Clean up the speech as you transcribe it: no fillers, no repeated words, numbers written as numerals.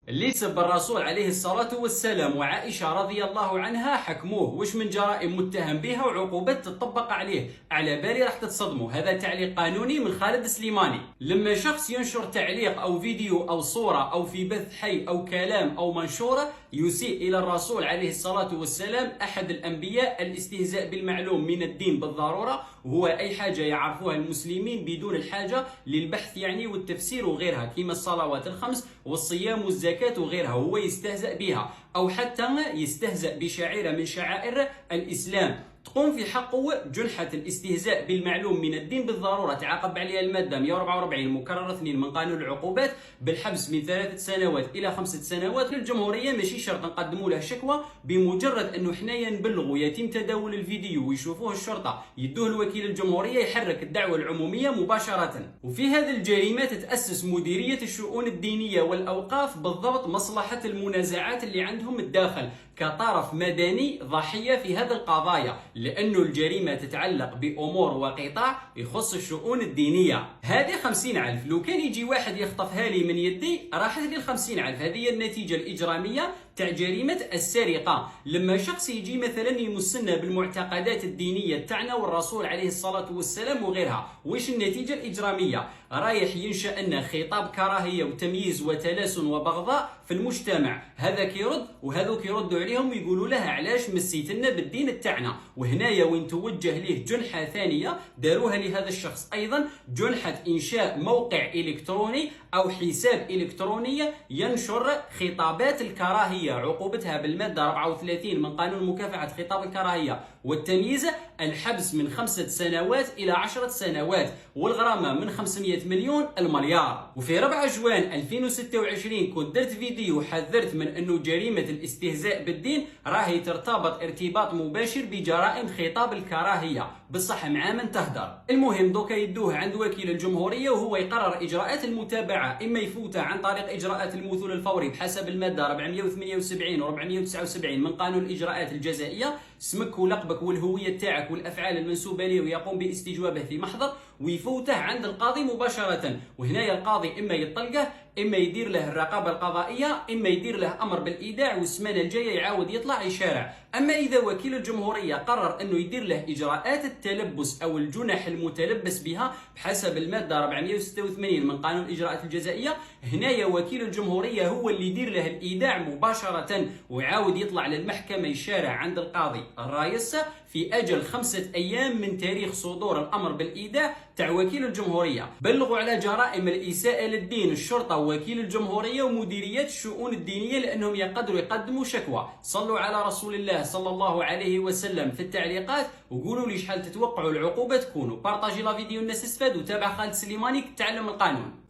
اللي سب الرسول عليه الصلاة والسلام وعائشة رضي الله عنها حكموه وش من جرائم متهم بها وعقوبات تطبق عليه. على بالي راح تتصدموا. هذا تعليق قانوني من خالد سليماني. لما شخص ينشر تعليق أو فيديو أو صورة أو في بث حي أو كلام أو منشورة يسيء إلى الرسول عليه الصلاة والسلام أحد الأنبياء، الاستهزاء بالمعلوم من الدين بالضرورة، وهو أي حاجة يعرفوها المسلمين بدون الحاجة للبحث يعني والتفسير وغيرها، كما الصلوات الخمس والصيام والزكاة وغيرها، هو يستهزأ بها أو حتى يستهزأ بشعيرة من شعائر الإسلام تقوم في حقه جنحة الاستهزاء بالمعلوم من الدين بالضرورة، تعاقب عليها المادة 144 مكرر 2 من قانون العقوبات بالحبس من 3 سنوات إلى 5 سنوات. للجمهورية ماشي شرط نقدموا له شكوى، بمجرد أنه حنايا نبلغوا يتم تداول الفيديو ويشوفوه الشرطة يدوه لوكيل الجمهورية يحرك الدعوة العمومية مباشرة. وفي هذه الجريمة تتأسس مديرية الشؤون الدينية والأوقاف بالضبط مصلحة المنازعات اللي عندهم الداخل كطرف مدني ضحية في هذه القضايا، لأنه الجريمة تتعلق بأمور وقطاع يخص الشؤون الدينية. هذه 50,000 لو كان يجي واحد يخطفها لي من يدي راحت لي 50,000. هذه هي النتيجة الإجرامية تاع جريمة السرقة. لما شخص يجي مثلا يمسنا بالمعتقدات الدينية تاعنا والرسول عليه الصلاة والسلام وغيرها، وش النتيجة الإجرامية؟ رايح ينشأ لنا خطاب كراهية وتمييز وتلاسن وبغضاء في المجتمع. هذا كيرد وهذوك يردوا عليهم ويقولوا له علاش مسيتنا بالدين تاعنا. وهنايا وين توجه له جنحة ثانية داروها لهذا الشخص أيضا، جنحة إنشاء موقع إلكتروني أو حساب إلكتروني ينشر خطابات الكراهية، عقوبتها بالمادة 34 من قانون مكافحة خطاب الكراهية والتمييز الحبس من 5 سنوات إلى 10 سنوات والغرامة من 500 مليون المليار. وفي 4 جوان 2026 كنت درت فيديو حذرت من أنه جريمة الاستهزاء بالدين راهي ترتبط ارتباط مباشر بجرائم خطاب الكراهية، بصح مع من تهدر. المهم دوكا يدوه عند وكيل الجمهورية وهو يقرر إجراءات المتابعة، إما يفوتها عن طريق إجراءات المثول الفوري بحسب المادة 478 و 479 من قانون الإجراءات الجزائية، اسمك ولقبك والهوية تاعك والأفعال المنسوبة له ويقوم باستجوابه في محضر، ويفوته عند القاضي مباشرة. وهنايا القاضي إما يطلقه إما يدير له الرقابة القضائية إما يدير له أمر بالإيداع، والسمانة الجاية يعاود يطلع يشارع. أما إذا وكيل الجمهورية قرر أنه يدير له إجراءات التلبس أو الجنح المتلبس بها بحسب المادة 486 من قانون الإجراءات الجزائية، هنايا وكيل الجمهورية هو اللي يدير له الإيداع مباشرة ويعاود يطلع للمحكمة يشارع عند القاضي الرايس في أجل 5 أيام من تاريخ صدور الأمر بالإيداع تاع وكيل الجمهورية. بلغوا على جرائم الإساءة للدين الشرطة ووكيل الجمهورية ومديريات الشؤون الدينية لأنهم يقدروا يقدموا شكوى. صلوا على رسول الله صلى الله عليه وسلم في التعليقات وقولوا لي شحال تتوقعوا العقوبة تكونوا. بارطاجي لا فيديو الناس استفادوا. تابع خالد سليماني تعلم القانون.